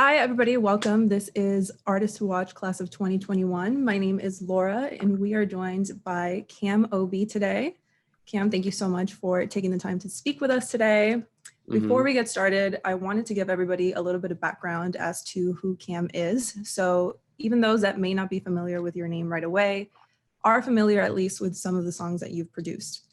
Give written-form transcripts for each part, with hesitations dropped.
Hi, everybody. Welcome. This is Artist to Watch Class of 2021. My name is Laura, and we are joined by Cam Obi today. Cam, thank you so much for taking the time to speak with us today. Before we get started, I wanted to give everybody a little bit of background as to who Cam is. So even those that may not be familiar with your name right away are familiar at least with some of the songs that you've produced.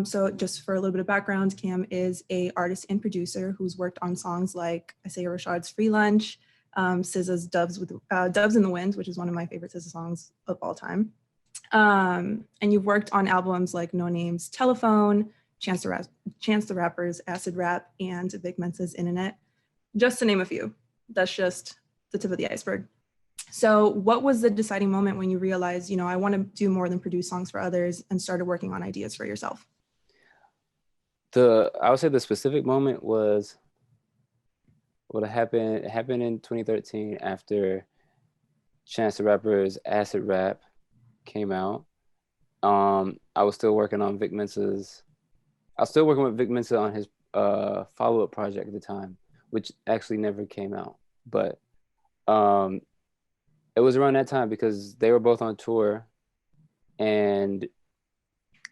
So just for a little bit of background, Cam is an artist and producer who's worked on songs like Isaiah Rashad's Free Lunch, SZA's Doves in the Wind, which is one of my favorite SZA songs of all time. And you've worked on albums like No Name's Telephone, Chance the Rapper's Acid Rap, and Vic Mensa's Internet, just to name a few. That's just the tip of the iceberg. So what was the deciding moment when you realized, I want to do more than produce songs for others and started working on ideas for yourself? I would say the specific moment was what happened. It happened in 2013 after Chance the Rapper's Acid Rap came out. I was still working on Vic Mensa's. I was still working with Vic Mensa on his follow-up project at the time, which actually never came out. But it was around that time because they were both on tour, and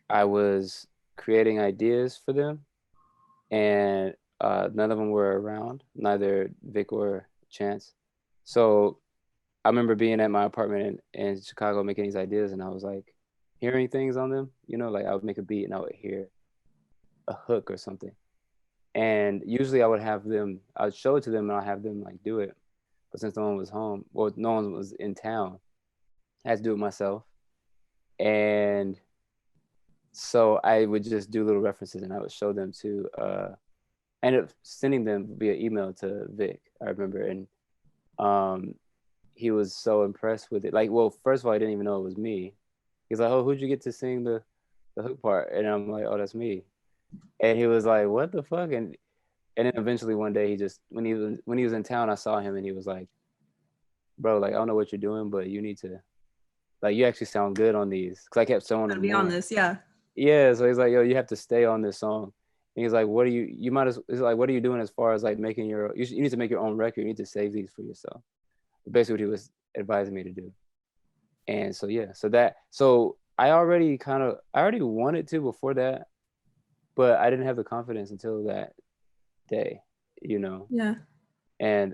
I was creating ideas for them, and none of them were around, neither Vic or Chance. So I remember being at my apartment in Chicago making these ideas, and I was like hearing things on them, like I would make a beat and I would hear a hook or something. And usually I would show it to them and I'd have them like do it. But since no one was home, well, no one was in town, I had to do it myself. And so I would just do little references and I would show them to I ended up sending them via email to Vic, I remember. And he was so impressed with it. Like, well, first of all, I didn't even know it was me. He's like, "Oh, who'd you get to sing the hook part?" And I'm like, "Oh, that's me." And he was like, "What the fuck?" And then eventually one day he just when he was in town, I saw him and he was like, "Bro, like I don't know what you're doing, but you need to like you actually sound good on these." Because I kept showing Gotta him be on more. this, yeah. Yeah, so he's like, "Yo, you have to stay on this song." And he's like, "What are you might as he's like, what are you doing as far as like making you need to make your own record. You need to save these for yourself." Basically what he was advising me to do. And so yeah, so I already wanted to before that, but I didn't have the confidence until that day, you know. Yeah. And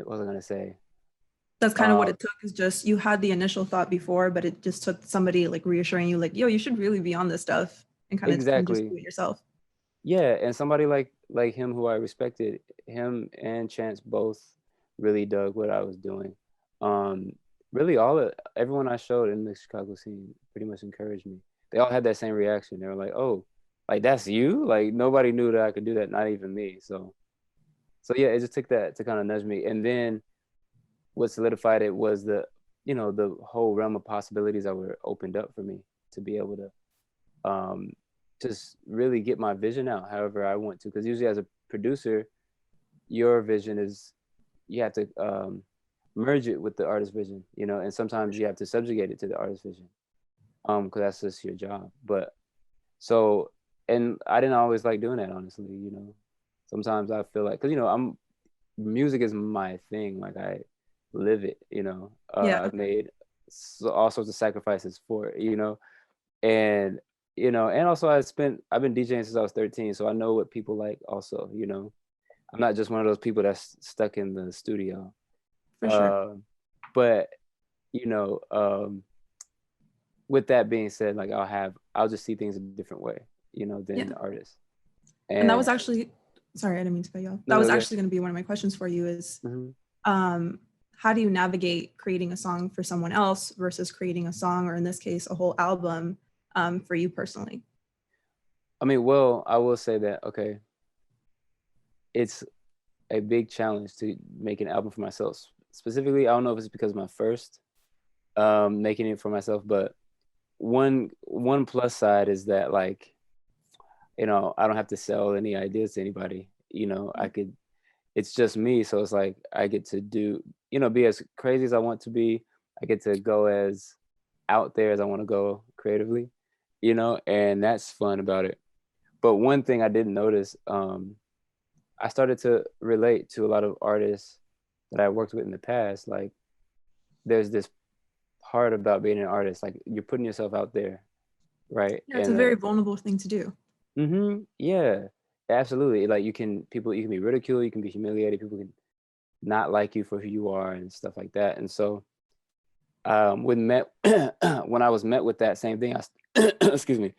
what was I gonna say? That's kind of what Uh it took, is just you had the initial thought before, but it just took somebody like reassuring you like, yo, you should really be on this stuff and kind of just exactly. do it yourself. Yeah, and somebody like him who I respected, him and Chance both really dug what I was doing. Um, really everyone I showed in the Chicago scene pretty much encouraged me. They all had that same reaction. They were like, "Oh, like that's you?" Like nobody knew that I could do that, not even me. So yeah, it just took that to kind of nudge me. And then what solidified it was the whole realm of possibilities that were opened up for me to be able to just really get my vision out however I want to. Because usually as a producer, your vision is you have to merge it with the artist's vision, and sometimes you have to subjugate it to the artist's vision, because that's just your job. But so, and I didn't always like doing that, honestly. Sometimes I feel like, because music is my thing. Like I live it. Yeah. I've made all sorts of sacrifices for it. And and also I've been DJing since I was 13, so I know what people like also. I'm not just one of those people that's stuck in the studio. For sure. uh, but you know um, with that being said, like I'll just see things a different way, Yeah. than the artist. And that And was actually, sorry, I didn't mean to cut you off. That no, was okay. actually going to be one of my questions for you is, Mhm. how do you navigate creating a song for someone else versus creating a song, or in this case, a whole album, for you personally? I mean, well, I will say that, okay, it's a big challenge to make an album for myself. Specifically, I don't know if it's because of my first making it for myself, but one plus side is that, like, I don't have to sell any ideas to anybody. I could It's just me, so it's like I get to do, be as crazy as I want to be. I get to go as out there as I want to go creatively, and that's fun about it. But one thing I didn't notice, I started to relate to a lot of artists that I worked with in the past. Like there's this part about being an artist, like you're putting yourself out there, right? Yeah, it's a And very vulnerable thing to do. yeah, absolutely. Like you can be ridiculed, you can be humiliated, people can not like you for who you are and stuff like that. And so when met when I was met with that same thing, excuse me,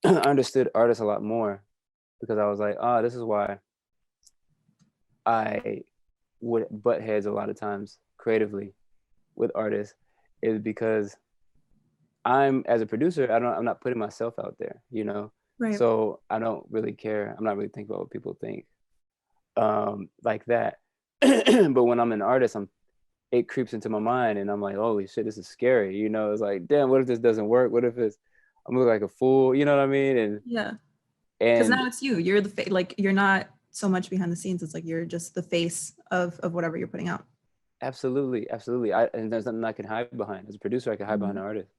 I understood artists a lot more because I was like, oh, this is why I would butt heads a lot of times creatively with artists, is because I'm, as a producer, I'm not putting myself out there, you know. Right. So I don't really care. I'm not really thinking about what people think, like that. But when I'm an artist, it creeps into my mind, and I'm like, holy shit, this is scary. You know, it's like, damn, what if this doesn't work? What if I'm looking like a fool? You know what I mean? Yeah. Because And now it's you. You're the like you're not so much behind the scenes. It's like you're just the face of whatever you're putting out. absolutely, absolutely. And there's nothing I can hide behind. As a producer, I can hide behind Mhm. an artist.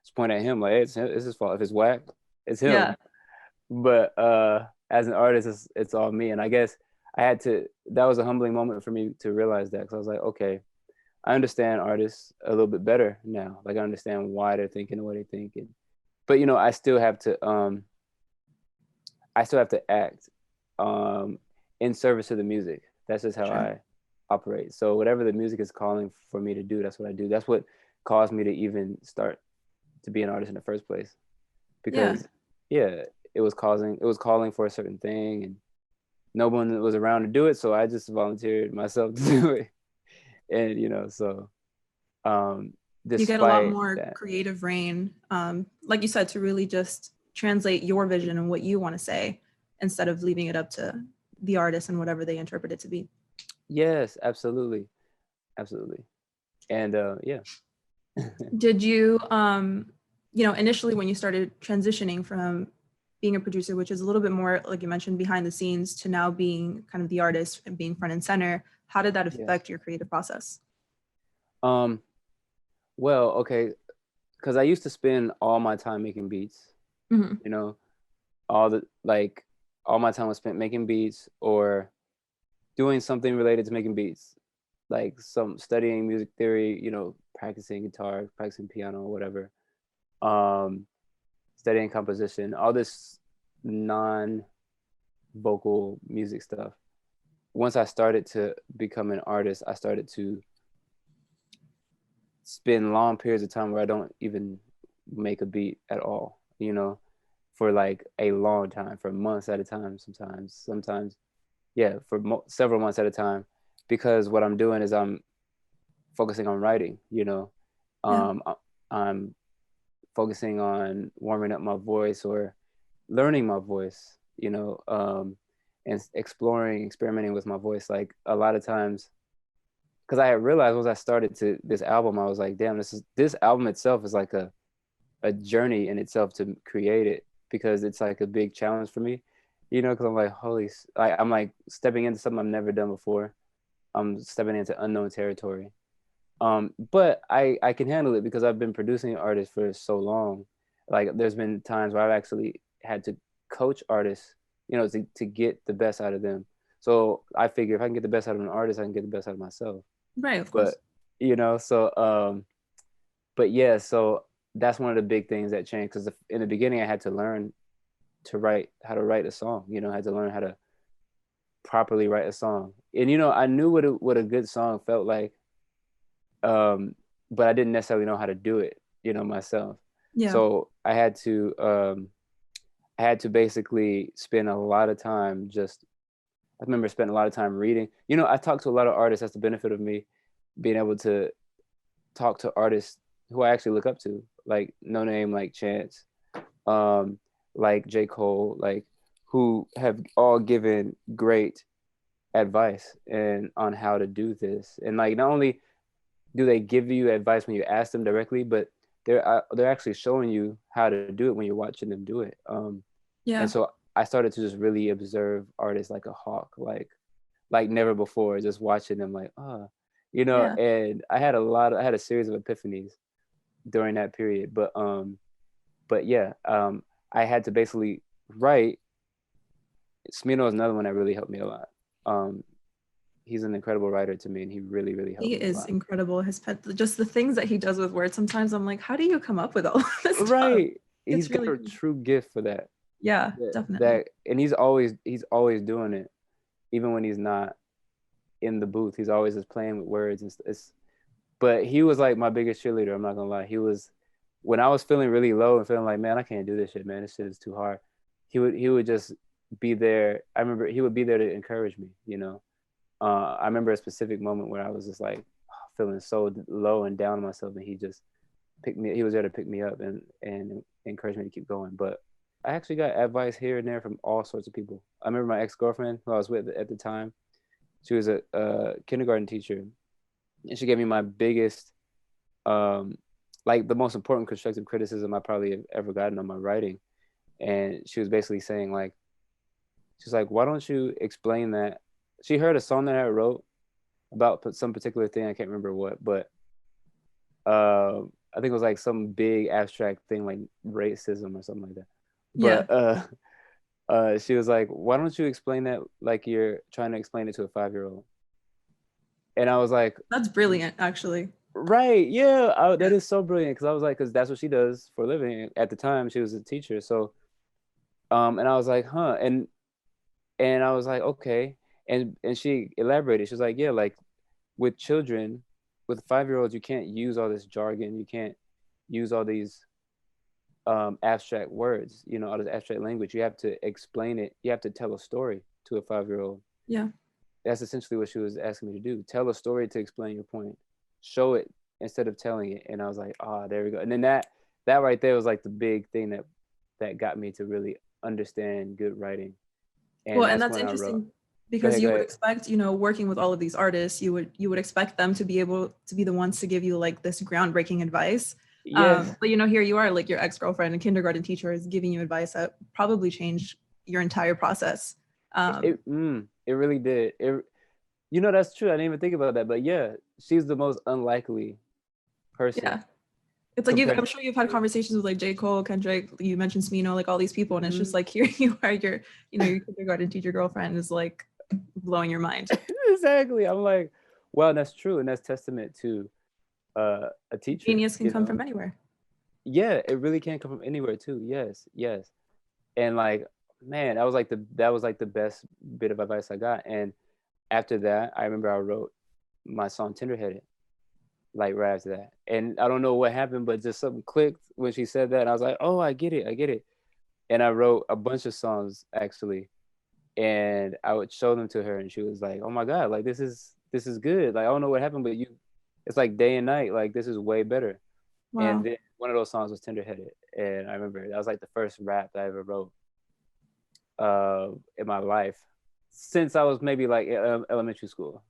Just point at him like, hey, it's his fault. If it's whack, it's Yeah. him. But as an artist, it's all me. And I guess that was a humbling moment for me to realize that, because I was like, okay, I understand artists a little bit better now. Like I understand why they're thinking the way they think. But you know, I still have to act in service to the music. That's just how Sure. I operate. So whatever the music is calling for me to do, that's what I do. That's what caused me to even start to be an artist in the first place. Yeah. Because yeah, it was calling for a certain thing, and no one was around to do it, so I just volunteered myself to do it. And you know, so You get a lot despite more that, creative reign, like you said, to really just translate your vision and what you want to say instead of leaving it up to the artist and whatever they interpret it to be. yes, absolutely, absolutely. And yeah. Did you, initially when you started transitioning from being a producer, which is a little bit more, like you mentioned, behind the scenes, to now being kind of the artist and being front and center, how did that Yes. affect your creative process? um well, okay, because I used to spend all my time making beats, Hmm. you know, all the like all my time was spent making beats or doing something related to making beats, like some studying music theory, you know, practicing guitar, practicing piano, whatever, um, studying composition, all this non-vocal music stuff. Once I started to become an artist, I started to spend long periods of time where I don't even make a beat at all, you know, for like a long time, for months at a time, sometimes, yeah, for several months at a time, because what I'm doing is I'm focusing on writing, you know. Yeah. I'm focusing on warming up my voice or learning my voice, you know, and experimenting with my voice. Like a lot of times, because I had realized once I started to this album, I was like, damn, this album itself is like a journey in itself to create it, because it's like a big challenge for me, you know, because I'm like, I'm like stepping into something I've never done before. I'm stepping into unknown territory. But I can handle it because I've been producing artists for so long. Like there's been times where I've actually had to coach artists, you know, to get the best out of them. So I figure if I can get the best out of an artist, I can get the best out of myself. Right, of But course. you know, but yeah, so that's one of the big things that changed, because in the beginning I had to learn how to write a song. You know, I had to learn how to properly write a song, and you know, I knew what a good song felt like, um, but I didn't necessarily know how to do it, you know, myself. Yeah. So I had to basically spend a lot of time just. I remember spending a lot of time reading. You know, I talked to a lot of artists. That's the benefit of me being able to talk to artists who I actually look up to, like No Name, like Chance, um, like J. Cole, like who have all given great advice and on how to do this. And like not only do they give you advice when you ask them directly, but they're actually showing you how to do it when you're watching them do it. And Yeah. so I started to just really observe artists like a hawk, like never before, just watching them like, you know, Yeah. and I had a series of epiphanies during that period. But yeah, I had to basically write. Smino is another one that really helped me a lot. he's an incredible writer to me, and he really, really helped He me a is lot. incredible. His pet, just the things that he does with words. Sometimes I'm like, how do you come up with all of this stuff? Right. He's It's got really a cool. true gift for that. Yeah, That, definitely. and he's always doing it, even when he's not in the booth. He's always just playing with words and it's. But he was like my biggest cheerleader. I'm not gonna lie. He was when I was feeling really low and feeling like, man, I can't do this shit, man. This shit is too hard. He would just be there. I remember he would be there to encourage me. I remember a specific moment where I was just like feeling so low and down on myself, and he just picked me. He was there to pick me up and encourage me to keep going. But I actually got advice here and there from all sorts of people. I remember my ex-girlfriend who I was with at the time. She was a kindergarten teacher, and she gave me my biggest, like the most important constructive criticism I probably have ever gotten on my writing. And she was basically saying like, she's like, why don't you explain that? She heard a song that I wrote about some particular thing. I can't remember what, but I think it was like some big abstract thing like racism or something like that. Yeah, But she was like, why don't you explain that like you're trying to explain it to a 5-year-old? And I was like, that's brilliant, actually. right, yeah, Yeah. that is so brilliant. Because I was like, because that's what she does for a living. At the time, she was a teacher. So, and I was like, huh, and I was like, okay, and she elaborated. She was like, yeah, like with children, with 5-year-olds, you can't use all this jargon. You can't use all these abstract words. All this abstract language. You have to explain it. You have to tell a story to a 5-year-old. Yeah. That's essentially what she was asking me to do. Tell a story to explain your point. Show it instead of telling it. And I was like, there we go. And then that right there was like the big thing that got me to really understand good writing. And Well, and that's that's when I wrote. interesting Go because ahead, go you would ahead. expect, working with all of these artists, you would expect them to be able to be the ones to give you like this groundbreaking advice. Yes, But here you are, like your ex-girlfriend and kindergarten teacher is giving you advice that probably changed your entire process. Um, it really did. That's true. I didn't even think about that. But yeah, she's the most unlikely person yeah. It's like compared I'm to. sure you've had conversations with like J. Cole, Kendrick, you mentioned Smino, like all these people, and it's just Mhm. like here you are, your kindergarten teacher girlfriend is like blowing your mind. Exactly. I'm like, well, that's true, and that's testament to a teacher. Genius can come from anywhere. Yeah, it really can come from anywhere too. Yes, yes. And like, man, that was like the best bit of advice I got. And after that, I remember I wrote my song Tenderheaded, like right after that. And I don't know what happened, but just something clicked when she said that. And I was like, oh, I get it, I get it. And I wrote a bunch of songs actually, and I would show them to her, and she was like, oh my God, like this is good. Like I don't know what happened, but it's like day and night. Like this is way better. And Wow. then one of those songs was Tenderheaded. And I remember that was like the first rap that I ever wrote in my life since I was maybe like elementary school.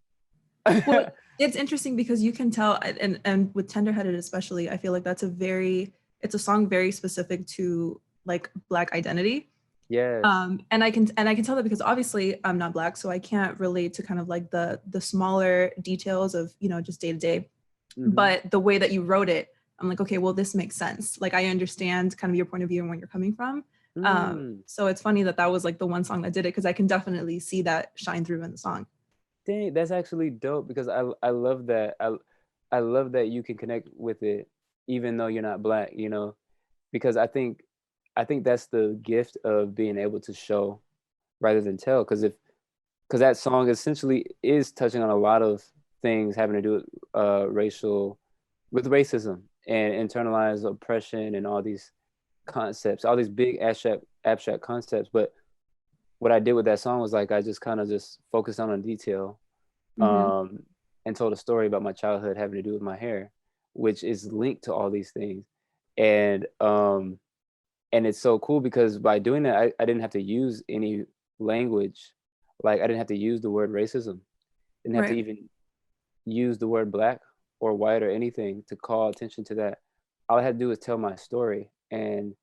Well, it's interesting because you can tell, and with Tenderheaded especially, I feel like it's a song very specific to like Black identity. Yes. And I can tell that because obviously I'm not Black, so I can't relate to kind of like the smaller details of just day to day. Mm-hmm. But the way that you wrote it, I'm like, okay, well, this makes sense. Like I understand kind of your point of view and where you're coming from. Mm. So it's funny that was like the one song that did it because I can definitely see that shine through in the song. Dang, that's actually dope because I love that. I love that you can connect with it even though you're not Black, because I think that's the gift of being able to show rather than tell. Because that song essentially is touching on a lot of things having to do with with racism and internalized oppression and all these concepts, all these big abstract concepts. But what I did with that song was like I just kind of just focused on a detail, Mm-hmm. um, and told a story about my childhood having to do with my hair, which is linked to all these things. And and it's so cool because by doing that, I didn't have to use any language. Like I didn't have to use the word racism. Didn't have to Right. even use the word Black or white or anything to call attention to that. All I had to do was tell my story. And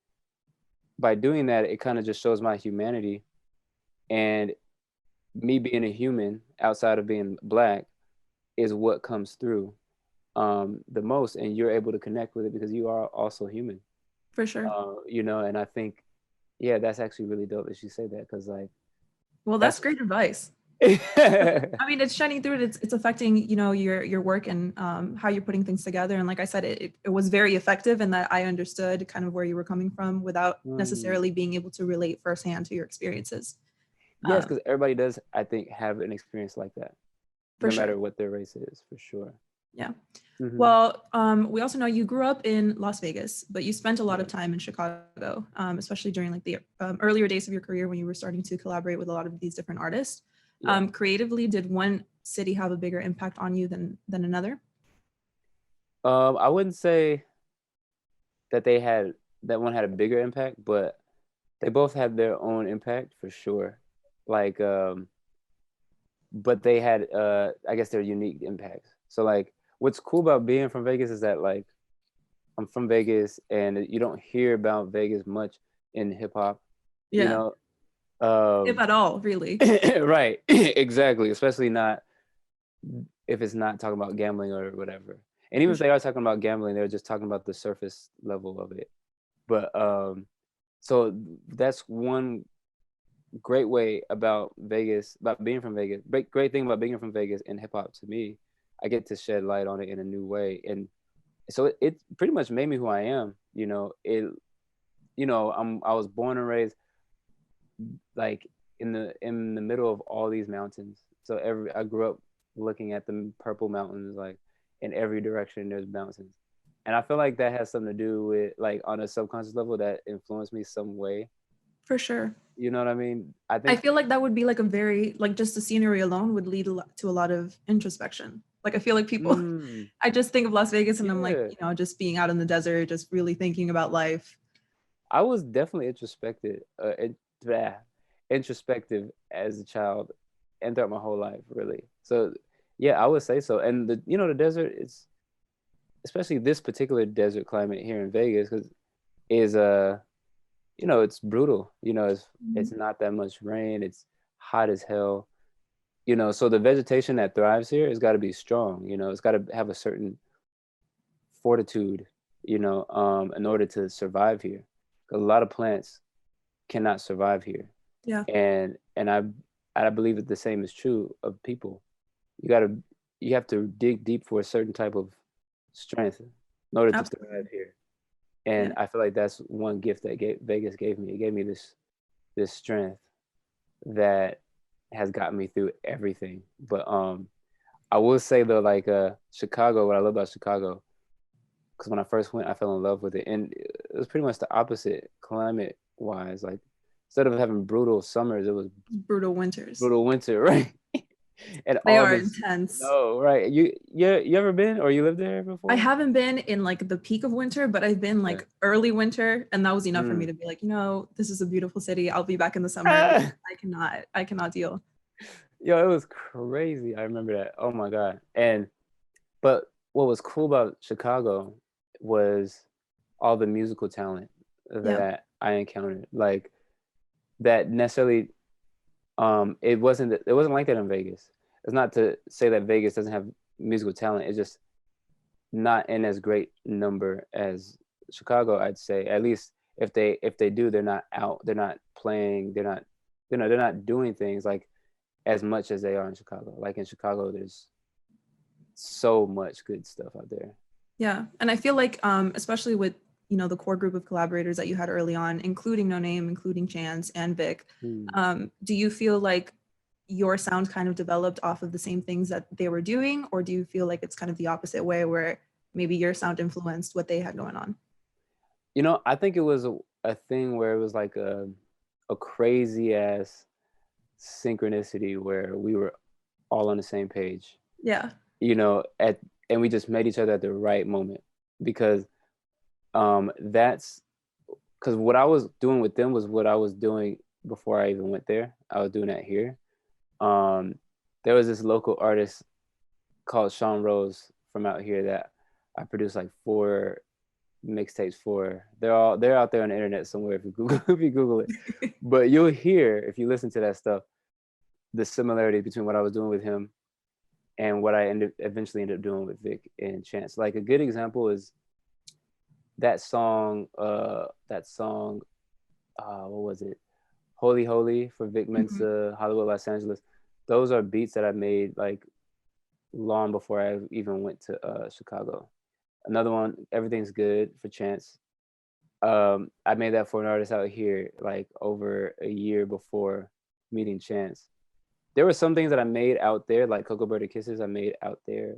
by doing that, it kind of just shows my humanity and me being a human outside of being Black is what comes through the most. And you're able to connect with it because you are also human, For sure. and I think, yeah, that's actually really dope that you say that because like, Well, that's that's great advice. I mean, it's shining through. It's affecting, you know, your work and how you're putting things together. And like I said, it was very effective in that I understood kind of where you were coming from without Mm. necessarily being able to relate firsthand to your experiences. Yes, Um, because everybody does, I think, have an experience like that, for no sure. matter what their race is, for sure. Yeah. Hmm. Well, we also know you grew up in Las Vegas, but you spent a lot Yeah. of time in Chicago, especially during like the earlier days of your career when you were starting to collaborate with a lot of these different artists. Yeah. Creatively, did one city have a bigger impact on you than another? I wouldn't say that they had that one had a bigger impact, but they both had their own impact for sure. Like, but they had, I guess, their unique impacts. So, like, what's cool about being from Vegas is that, like, I'm from Vegas, and you don't hear about Vegas much in hip hop, you Yeah, know. if at all, really. Right, exactly. Especially not if it's not talking about gambling or whatever. And even For if they are talking about gambling, they're just talking about the surface level of it. But so that's one great way about Vegas, about being from Vegas. Great thing about being from Vegas and hip hop to me, I get to shed light on it in a new way, and so it pretty much made me who I am. I was born and raised like in the middle of all these mountains. So I grew up looking at the purple mountains, like in every direction there's mountains. And I feel like that has something to do with, like, on a subconscious level, that influenced me some way. For sure. You know what I mean? I I think. feel like that would be like a very like just the scenery alone would lead to a lot of introspection. Like I feel like people, Mm, I just think of Las Vegas and I'm like, yeah, you know, just being out in the desert, just really thinking about life. I was definitely introspective as a child and throughout my whole life, really. So yeah, I would say so. And the desert is, especially this particular desert climate here in Vegas, because is it's brutal. It's Mhm. not that much rain. It's hot as hell. So the vegetation that thrives here has got to be strong. It's got to have a certain fortitude, in order to survive here. 'Cause a lot of plants cannot survive here. Yeah, And I believe that the same is true of people. You gotta you have to dig deep for a certain type of strength in order to thrive absolutely. here. And Yeah. I feel like that's one gift that Vegas gave me. It gave me this strength that has gotten me through everything. But I will say though, like, Chicago, what I love about Chicago, because when I first went, I fell in love with it, and it was pretty much the opposite climate wise. Like, instead of having brutal summers, it was Brutal winters. brutal winter, right? And They all are this intense. snow, right? You ever been, or you lived there I before? haven't been in like the peak of winter, but I've been Yeah. like early winter, and that was enough for me Mm. to be like, you know, this is a beautiful city. I'll be back in the summer because Ah! I cannot deal. Yo, it was crazy. I remember that. Oh my God. But what was cool about Chicago was all the musical talent Yeah, that I encountered. Like, that necessarily, it wasn't like that in Vegas. It's not to say that Vegas doesn't have musical talent. It's just not in as great number as Chicago, I'd say. At least if they do, they're not out, they're not playing, they're not doing things like as much as they are in Chicago. Like, in Chicago, there's so much good stuff out there. yeah, and I feel like, especially with you know the core group of collaborators that you had early on, including No Name, including Chance and Vic, Hmm. do you feel like your sound kind of developed off of the same things that they were doing, or do you feel like it's kind of the opposite way where maybe your sound influenced what they had going on? I think it was a thing where it was like a crazy ass synchronicity where we were all on the same page, Yeah, at and we just met each other at the right moment, because that's because what I was doing with them was what I was doing before I even went there. I was doing that here. Um, there was this local artist called Sean Rose from out here that I produced like four mixtapes for. They're out there on the internet somewhere if you Google if you Google it. But you'll hear, if you listen to that stuff, the similarity between what I was doing with him and what I eventually ended up doing with Vic and Chance. Like, a good example is that song, what was it? Holy Holy for Vic mhm, Mensa, Hollywood, Los Angeles. those are beats that I made like long before I even went to Chicago. Another one, Everything's Good for Chance. I made that for an artist out here like over a year before meeting Chance. There were some things that I made out there, like Cocoa Butter Kisses, I made out there.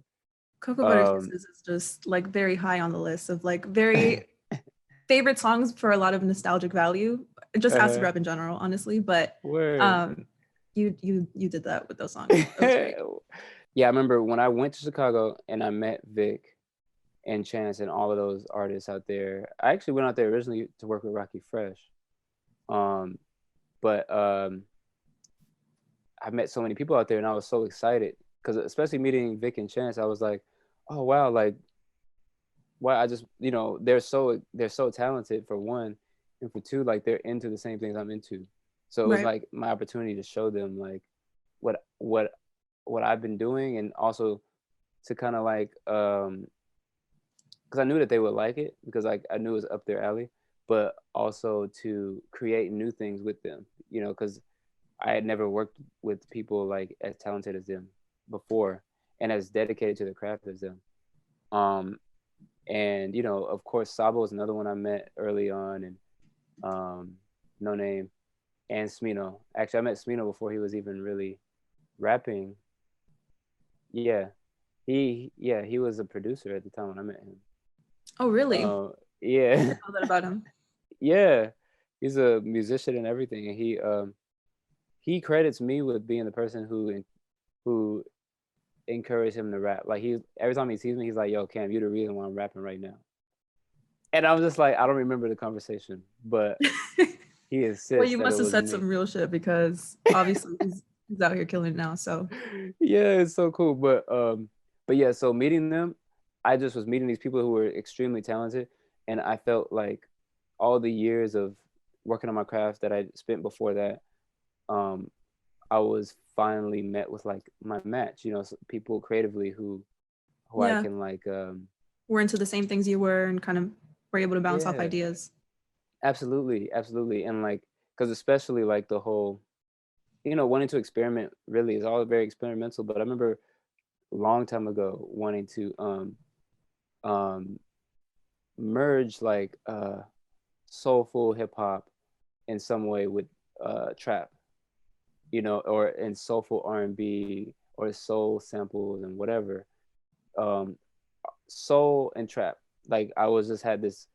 Cocoa Butter Um, Kisses is just like very high on the list of like very favorite songs for a lot of nostalgic value. Just acid uh, rap in general, honestly. But word. you did that with those songs. That was great. Yeah, I remember when I went to Chicago and I met Vic and Chance and all of those artists out there. I actually went out there originally to work with Rocky Fresh. Um, but I met so many people out there and I was so excited because especially meeting Vic and Chance, I was like, oh wow, like wow, I just they're so talented for one, and for two, like they're into the same things I'm into. So it was Right. like my opportunity to show them like what what what I've been doing and also to kind of like because I knew that they would like it because like I knew it was up their alley, but also to create new things with them, because I had never worked with people like as talented as them before and as dedicated to the craft as them. Um, and of course, Sabo was another one I met early on, and No Name and Smino. Actually, I met Smino before he was even really rapping. Yeah, he was a producer at the time when I met him. Oh, really? Uh, yeah, I know that about him. yeah, he's a musician and everything, and he credits me with being the person who encouraged him to rap. Like he every time he sees me, he's like, "Yo, Cam, you're the reason why I'm rapping right now." And I'm just like, I don't remember the conversation, but he Well, insists you that it must have was said me. some real shit because obviously he's out here killing it now. So Yeah, it's so cool. But yeah, so meeting them, I just was meeting these people who were extremely talented, and I felt like all the years of working on my craft that I spent before that, um, I was finally met with like my match. People creatively who I yeah, can like, we're into the same things you were and kind of were able to bounce off yeah, ideas. absolutely, absolutely, and like, because especially like the whole, wanting to experiment really is all very experimental. But I remember a long time ago wanting to um merge like soulful hip hop in some way with trap, or in soulful R&B or soul samples and whatever. Um, Soul and trap. Like I was just had this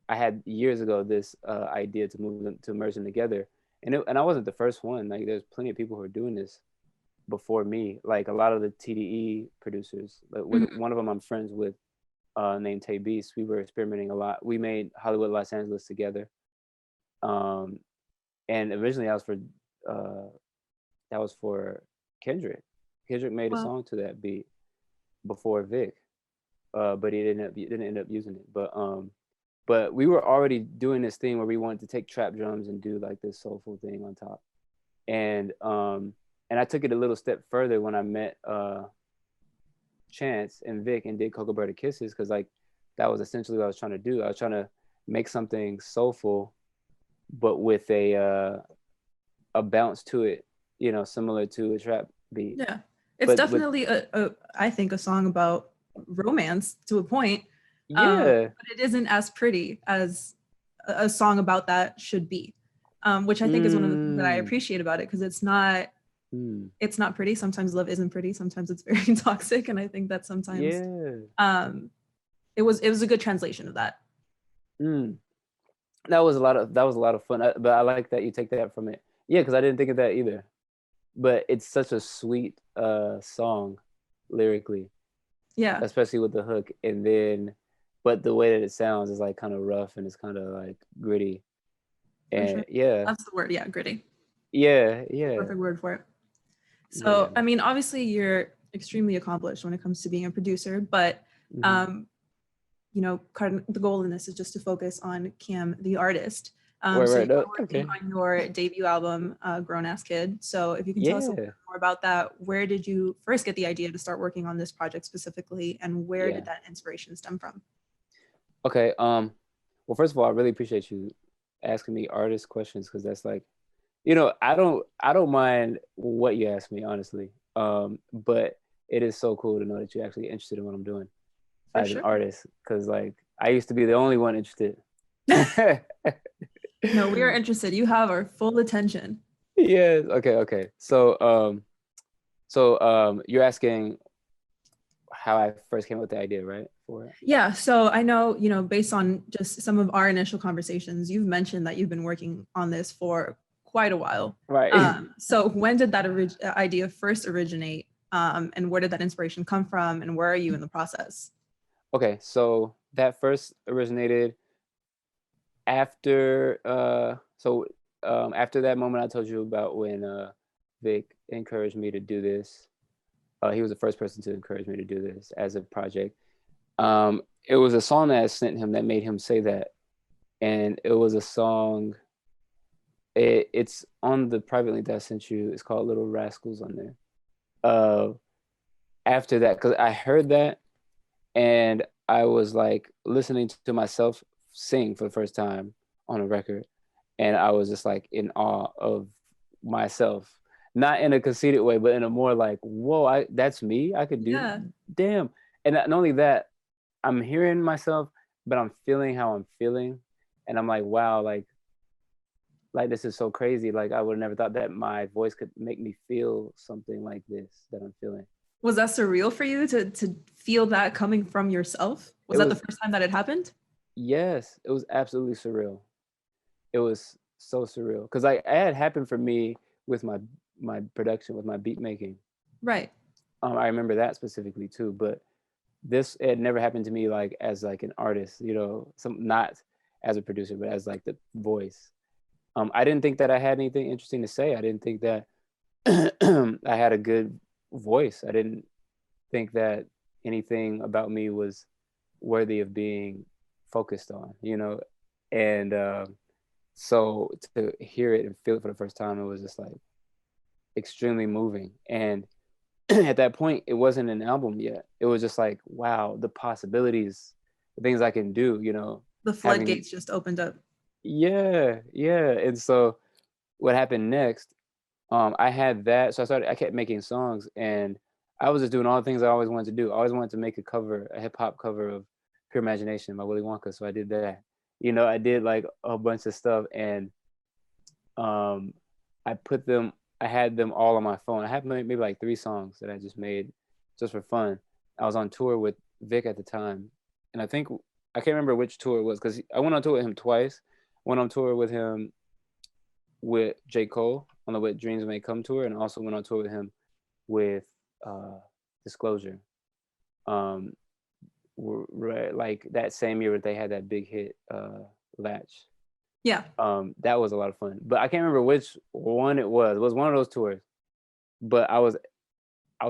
I had years ago this idea to move them to merge them together, and I wasn't the first one. Like there's plenty of people who are doing this before me. Like a lot of the TDE producers. Like with Mhm. one of them, I'm friends with, named Tay Beast. We were experimenting a lot. We made Hollywood Los Angeles together. Um, and originally uh, that was for Kendrick. Kendrick made a Well, song to that beat before Vic, but he didn't end up using it. But we were already doing this thing where we wanted to take trap drums and do like this soulful thing on top. And I took it a little step further when I met Chance and Vic and did Cocoa Butter Kisses, because like that was essentially what I was trying to do. I was trying to make something soulful, but with a bounce to it, similar to a trap beat. yeah, it's But with definitely a I think a song about romance to a point, yeah, but it isn't as pretty as a song about that should be, which I think is one of the things that I mm, appreciate about it because mm, it's not pretty. Sometimes love isn't pretty. Sometimes it's very toxic, and I think that sometimes yeah, um, it was a good translation of that. mm. That was a lot of fun. But I like that you take that from it. Yeah, because I didn't think of that either. But it's such a sweet song lyrically, Yeah, especially with the hook, and then but the way that it sounds is like kind of rough and it's kind of like gritty. for sure. And yeah, That's the word. Yeah, gritty. yeah, The yeah, perfect word for it. yeah. So, I mean, obviously, you're extremely accomplished when it comes to being a producer, but Hmm. um, kind of the goal in this is just to focus on Cam, the artist. Right, So right. you No, are working okay. on your debut album, Grown Ass Kid. So if you can tell us a little Yeah, bit more about that, where did you first get the idea to start working on this project specifically, and where yeah. did that inspiration stem from? Okay. Well, first of all, I really appreciate you asking me artist questions because that's like I don't mind what you ask me, honestly. But it is so cool to know that you're actually interested in what I'm doing For as an sure. artist, because like I used to be the only one interested. No, we are interested. You have our full attention. Yes. Okay. Okay. So you're asking how I first came up with the idea, right? For it. Yeah, so I know, based on just some of our initial conversations, you've mentioned that you've been working on this for quite a while. Right. So when did that idea first originate? And where did that inspiration come from? And where are you in the process? Okay. So that first originated after that moment I told you about when Vic encouraged me to do this. He was the first person to encourage me to do this as a project. It was a song that I sent him that made him say that, and it was a song. It's on the private link that I sent you. It's called "Little Rascals" on there. Uh, After that, because I heard that, and I was like listening to myself sing for the first time on a record, and I was just like in awe of myself, not in a conceited way, but in a more like, whoa, that's me. I could do, Yeah. damn. And not only that, I'm hearing myself, but I'm feeling how I'm feeling, and I'm like, wow, like this is so crazy. Like I would have never thought that my voice could make me feel something like this that I'm feeling. Was that surreal for you to feel that coming from yourself? Was It that the was, first time that it happened? yes, it was absolutely surreal. It was so surreal because it had happened for me with my production, with my beat making. Right. I remember that specifically too, but this it never happened to me like as like an artist, some not as a producer, but as like the voice. I didn't think that I had anything interesting to say. I didn't think that I had a good voice. I didn't think that anything about me was worthy of being focused on. And so to hear it and feel it for the first time, it was just like extremely moving. And at that point, it wasn't an album yet. It was just like, wow, the possibilities, the things I can do, The having, floodgates just opened up. yeah, yeah. And so what happened next, I had that. So I kept making songs, and I was just doing all the things I always wanted to do. I always wanted to make a hip hop cover of Pure Imagination by Willy Wonka. So I did that. I did like a bunch of stuff, and um, I put them, I had them all on my phone. I had maybe like 3 songs that I just made just for fun. I was on tour with Vic at the time, and I can't remember which tour it was because I went on tour with him twice. Went on tour with him with J. Cole on the What Dreams May Come tour, and also went on tour with him with Disclosure. Um, right, like that same year that they had that big hit, Latch. Yeah. That was a lot of fun, but I can't remember which one it was. It was one of those tours, but I was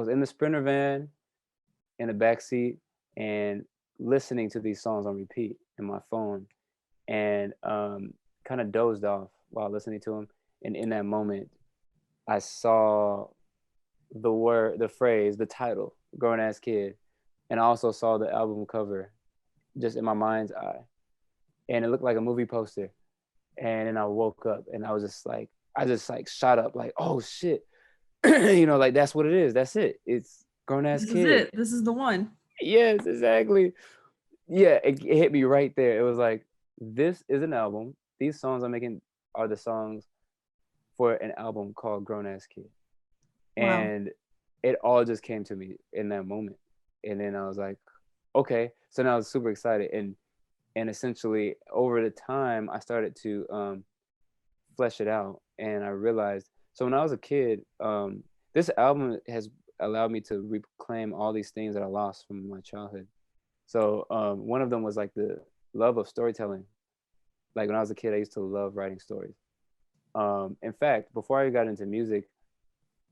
in the Sprinter van in the back seat and listening to these songs on repeat in my phone, and kind of dozed off while listening to them. And in that moment, I saw the phrase, the title, "Grown Ass Kid," and I also saw the album cover just in my mind's eye, and it looked like a movie poster. And then I woke up, and I just like shot up, like, oh shit, like that's what it is. That's it. It's Grown Ass This is Kid. it. This is the one. Yes, exactly. Yeah, it hit me right there. It was like, this is an album. These songs I'm making are the songs for an album called Grown Ass Kid. Wow. And it all just came to me in that moment. And then I was like, okay. So now I was super excited. And essentially over the time I started to flesh it out, and I realized, so when I was a kid, this album has allowed me to reclaim all these things that I lost from my childhood. So one of them was like the love of storytelling. Like when I was a kid, I used to love writing stories. In fact, before I got into music,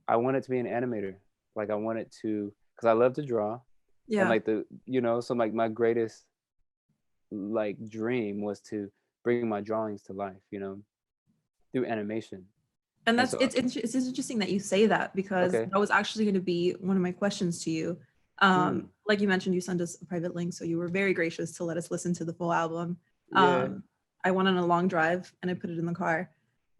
I wanted to be an animator. Like I wanted to, because I love to draw, and Yeah. like so like my greatest like dream was to bring my drawings to life, through animation. And And that's so, it's interesting that you say that, because okay, that was actually going to be one of my questions to you. mm, Like you mentioned, you sent us a private link, so you were very gracious to let us listen to the full album. yeah, I went on a long drive and I put it in the car.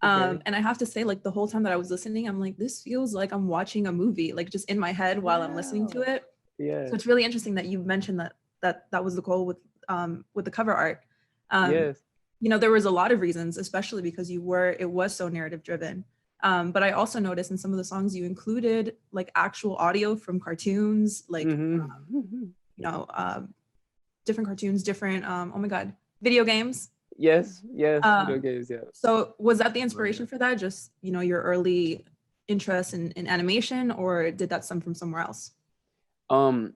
Okay. And I have to say, like the whole time that I was listening, I'm like, this feels like I'm watching a movie, like just in my head while I'm listening to Wow. it. Yeah. So it's really interesting that you mentioned that was the goal with the cover art. Um, Yes. you know, there was a lot of reasons, especially because it was so narrative driven. But I also noticed in some of the songs you included like actual audio from cartoons, like Mm-hmm. you know, different cartoons, different oh my god, video games. Yes. Yes. Video Um, games. Yeah. so was that the Love inspiration that. for that? Just, you know, your early interest in animation, or did that stem from somewhere else? Um,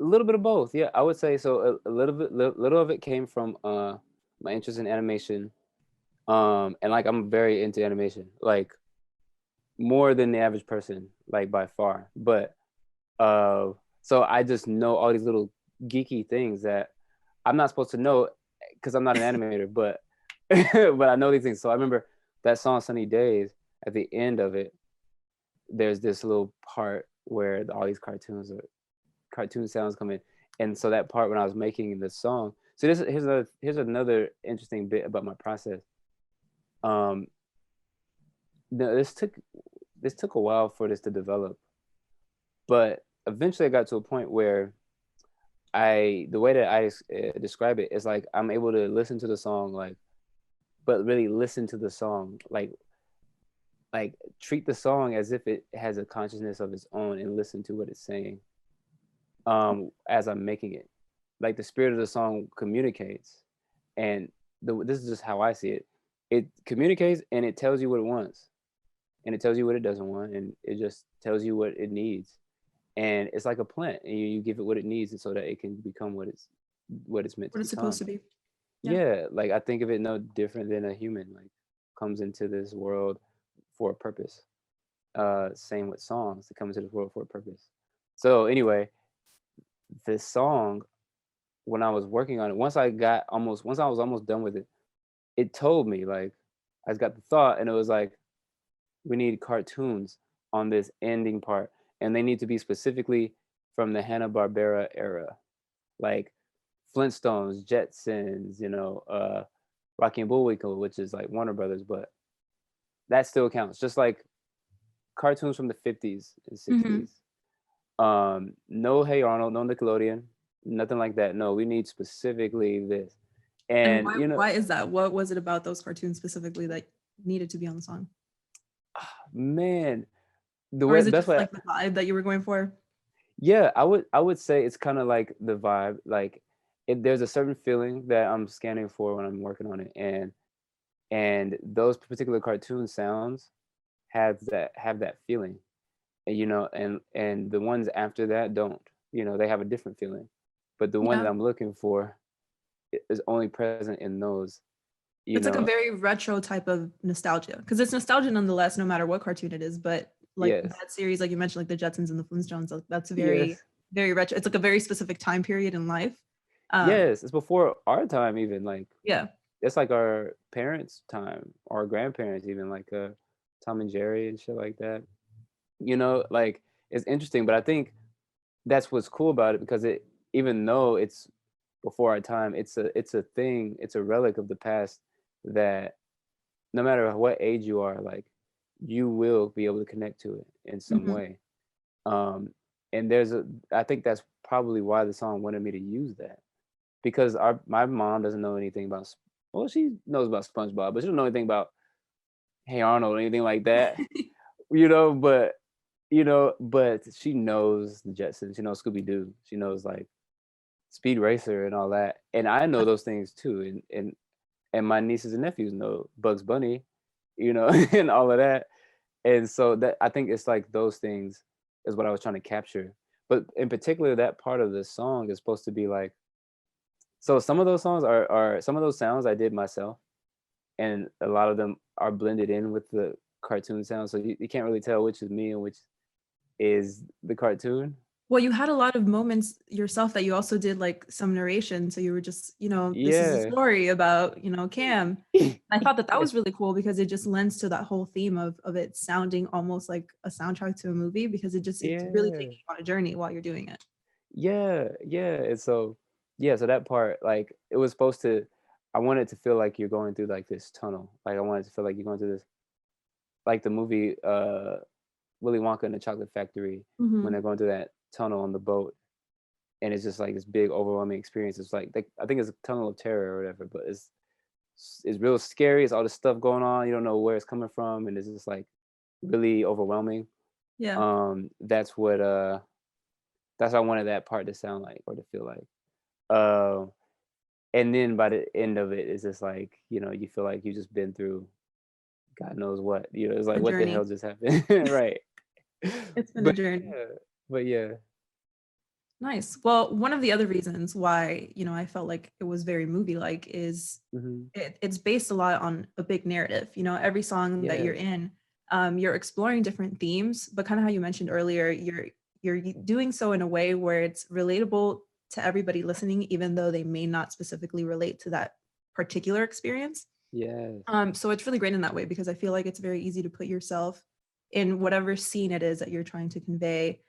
a little bit of both. Yeah, I would say so. A little bit, little of it came from my interest in animation. And like I'm very into animation, like more than the average person, like by far. But so I just know all these little geeky things that I'm not supposed to know because I'm not an animator, but but I know these things. So I remember that song "Sunny Days." At the end of it, there's this little part where all these cartoon sounds come in, and so that part when I was making the song. So here's another interesting bit about my process. Um, no, this took a while for this to develop, but eventually I got to a point where the way that I describe it is like I'm able to listen to the song like, but really listen to the song like treat the song as if it has a consciousness of its own and listen to what it's saying as I'm making it. Like the spirit of the song communicates, and this is just how I see it. It communicates and it tells you what it wants, and it tells you what it doesn't want, and it just tells you what it needs. And it's like a plant, and you give it what it needs, and so that it can become what it's meant to What it's supposed become. to be. Yeah. Yeah, like I think of it no different than a human like comes into this world for a purpose. Same with songs, they come into this world for a purpose. So anyway, this song, when I was working on it, once I was almost done with it, it told me like I just got the thought, and it was like we need cartoons on this ending part, and they need to be specifically from the Hanna-Barbera era, like Flintstones, Jetsons, Rocky and Bullwinkle, which is like Warner Brothers, but that still counts. Just like cartoons from the 50s and Hmm. 60s. No Hey Arnold, no Nickelodeon, nothing like that. No, we need specifically this. And And why is that? What was it about those cartoons specifically that needed to be on the song? man, the Or way is it best just way like the vibe that you were going for? yeah, I would say it's kind of like the vibe. Like there's a certain feeling that I'm scanning for when I'm working on it, and those particular cartoon sounds have that feeling, and and the ones after that don't. They have a different feeling, but the one that Yeah. I'm looking for is only present in those. You It's like a know, very retro type of nostalgia because it's nostalgia nonetheless, no matter what cartoon it is. But like yes, that series, like you mentioned, like the Jetsons and the Flintstones, like, that's very, yes, very retro. It's like a very specific time period in life. Um, yes. It's before our time, even like yeah. it's like our parents' time, our grandparents, even like Tom and Jerry and shit like that. Like it's interesting, but I think that's what's cool about it because even though it's before our time, it's a thing, it's a relic of the past that no matter what age you are, like you will be able to connect to it in some Hmm. way. Um, and I think that's probably why the song wanted me to use that because my mom doesn't know anything about, well, she knows about SpongeBob, but she don't know anything about Hey Arnold or anything like that, but but she knows the Jetsons, she knows Scooby Doo, she knows like Speed Racer and all that, and I know those things too, and my nieces and nephews know Bugs Bunny, and all of that, and so that I think it's like those things is what I was trying to capture, but in particular that part of the song is supposed to be like, so some of those songs are some of those sounds I did myself, and a lot of them are blended in with the cartoon sounds, so you can't really tell which is me and which is the cartoon. Well, you had a lot of moments yourself that you also did like some narration. So you were just, this is a Yeah. story about, Cam. I thought that Yeah. was really cool because it just lends to that whole theme of it sounding almost like a soundtrack to a movie because it's really taking Yeah. you on a journey while you're doing it. Yeah, yeah. And so, yeah, so that part, like, it was supposed to. I want it to feel like you're going through like this tunnel. Like I want it to feel like you're going through this, like the movie Willy Wonka and the Chocolate Factory, when Hmm. they're going through that tunnel on the boat, and it's just like this big overwhelming experience. It's like I think it's a tunnel of terror or whatever, but it's real scary. It's all this stuff going on. You don't know where it's coming from, and it's just like really overwhelming. Yeah. That's that's what I wanted that part to sound like or to feel like. Uh, and then by the end of it, it's just like, you feel like you just been through God knows what. It's A like what the hell journey. just happened, right? It's been a But journey. yeah, but yeah. Nice. Well, one of the other reasons why, I felt like it was very movie-like is Hmm. it's based a lot on a big narrative. Every song that you're Yes. in, you're exploring different themes, but kind of how you mentioned earlier, you're doing so in a way where it's relatable to everybody listening, even though they may not specifically relate to that particular experience. Yes. So it's really great in that way because I feel like it's very easy to put yourself in whatever scene it is that you're trying to convey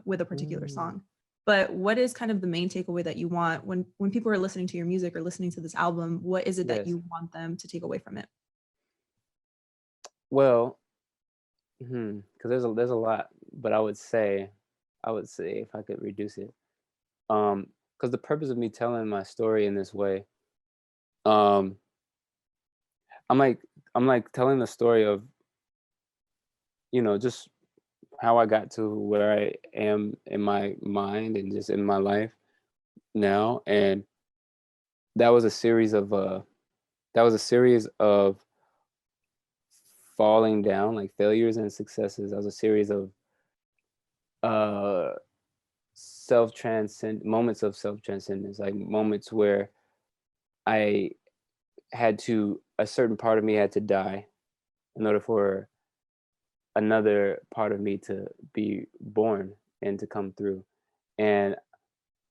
with a particular Mm, song. But what is kind of the main takeaway that you want when people are listening to your music or listening to this album? What is it that yes. you want them to take away from it? Well, because there's a lot, but I would say if I could reduce it, because the purpose of me telling my story in this way, um, I'm like I'm like telling the story of just how I got to where I am in my mind and just in my life now, and that was a series of that was a series of falling down, like failures and successes. That was a series of uh moments of self transcendence, like moments where I a certain part of me had to die in order for another part of me to be born and to come through. And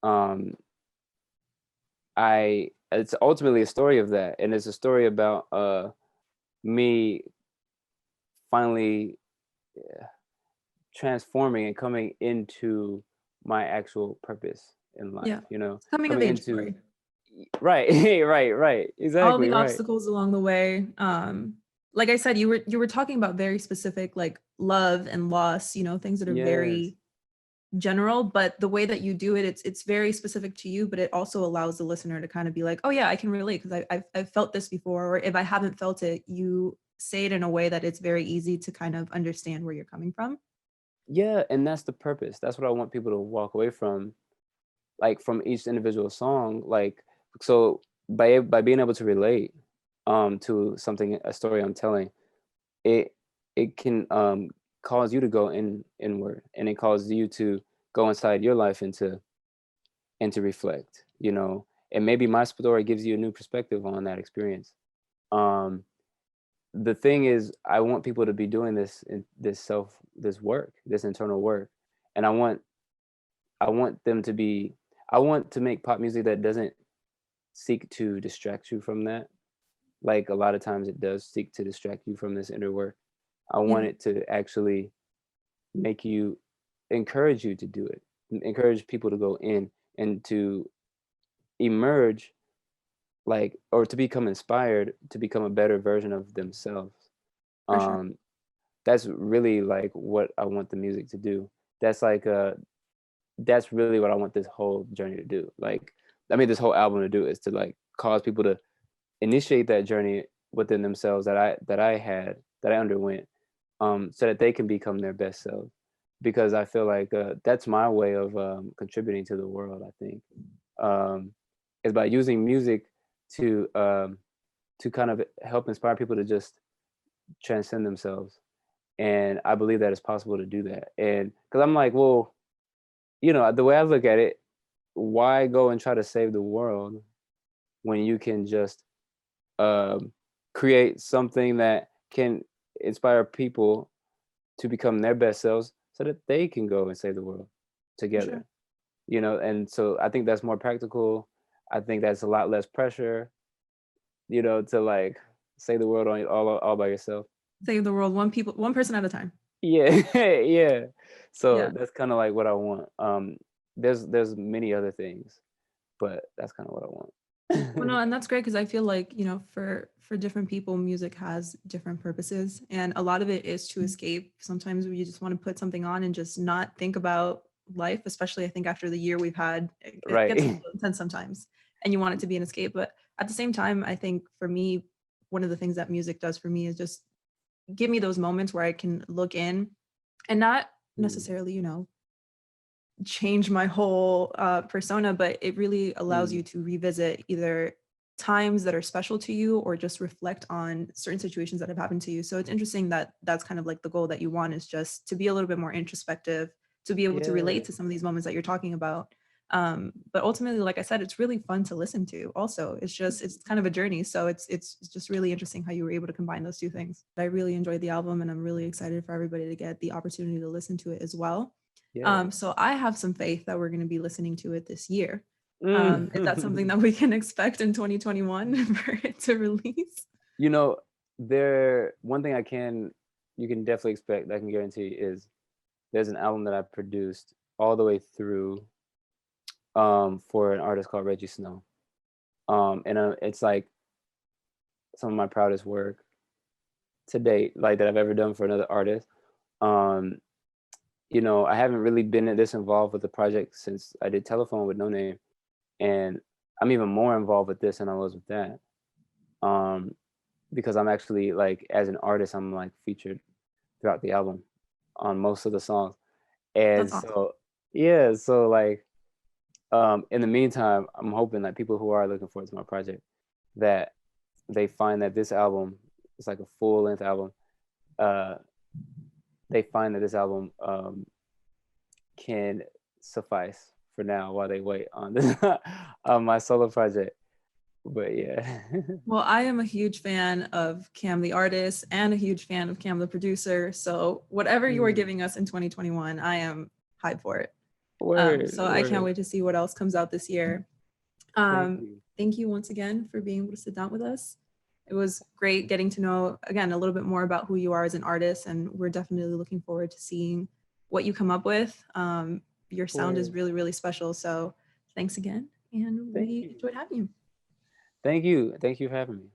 um it's ultimately a story of that, and it's a story about me finally transforming and coming into my actual purpose in life, Yeah. It's coming of coming age into story. right, right, All exactly, the right. obstacles along the way. Like I said, you were talking about very specific like love and loss, things that are Yes. very general, but the way that you do it, it's very specific to you, but it also allows the listener to kind of be like, oh yeah, I can relate because I've felt this before, or if I haven't felt it, you say it in a way that it's very easy to kind of understand where you're coming from. Yeah, and that's the purpose. That's what I want people to walk away from, like from each individual song. Like, so by being able to relate to something, a story I'm telling, it it can cause you to go inward, and it causes you to go inside your life and to reflect, and maybe my story gives you a new perspective on that experience. Um, the thing is, I want people to be doing this work, this internal work, and I want them to be I want to make pop music that doesn't seek to distract you from that. Like a lot of times it does seek to distract you from this inner work. I want Yeah, it to actually make you encourage you to do it, encourage people to go in and to emerge, like, or to become inspired to become a better version of themselves. for sure. Um, that's really like what I want the music to do. That's like that's really what I want this whole journey to do. Like, I mean, this whole album to do is to like cause people to initiate that journey within themselves that I underwent, so that they can become their best selves. Because I feel like that's my way of contributing to the world. I think um, is by using music to to kind of help inspire people to just transcend themselves. And I believe that it's possible to do that. And because I'm like, well, the way I look at it, why go and try to save the world when you can just um, create something that can inspire people to become their best selves so that they can go and save the world For sure. together, and so I think that's more practical. I think that's a lot less pressure, to like save the world on all by yourself. Save the world one person at a time. Yeah. Yeah, so Yeah. that's kind of like what I want. There's many other things, but that's kind of what I want. Well, no, and that's great because I feel like, you know, for different people, music has different purposes, and a lot of it is to escape. Sometimes you just want to put something on and just not think about life, especially I think after the year we've had, it gets a Right. little intense sometimes, and you want it to be an escape. But at the same time, I think for me, one of the things that music does for me is just give me those moments where I can look in and not Mm, necessarily, you know, change my whole persona, but it really allows mm, you to revisit either times that are special to you or just reflect on certain situations that have happened to you. So it's interesting that that's kind of like the goal that you want, is just to be a little bit more introspective, to be able to yeah. relate to some of these moments that you're talking about. But ultimately, like I said, it's really fun to listen to. Also, it's kind of a journey. So it's just really interesting how you were able to combine those two things. I really enjoyed the album, and I'm really excited for everybody to get the opportunity to listen to it as well. Yeah. So I have some faith that we're going to be listening to it this year. Is that something Mm. that we can expect in 2021 for it to release? You know, one thing you can definitely expect, I can guarantee, is there's an album that I produced all the way through for an artist called Reggie Snow. And it's like some of my proudest work to date, like that I've ever done for another artist. Um, you know, I haven't really been this involved with the project since I did Telephone with No Name, and I'm even more involved with this than I was with that. Um, because I'm actually like, as an artist, I'm like featured throughout the album on most of the songs. And That's awesome. so yeah, so like in the meantime, I'm hoping that people who are looking forward to my project, that they find that this album is like a full length album. Uh, they find that this album can suffice for now while they wait on this on my solo project. But yeah. Well, I am a huge fan of Cam the artist and a huge fan of Cam the producer. So whatever you are Mm, giving us in 2021, I am hyped for it. word, So I can't word. wait to see what else comes out this year. Thank you. Thank you once again for being able to sit down with us. It was great getting to know, again, a little bit more about who you are as an artist, and we're definitely looking forward to seeing what you come up with. Your sound is Word. really, really special. So thanks again, and Thank we you. enjoyed having you. Thank you. Thank you for having me.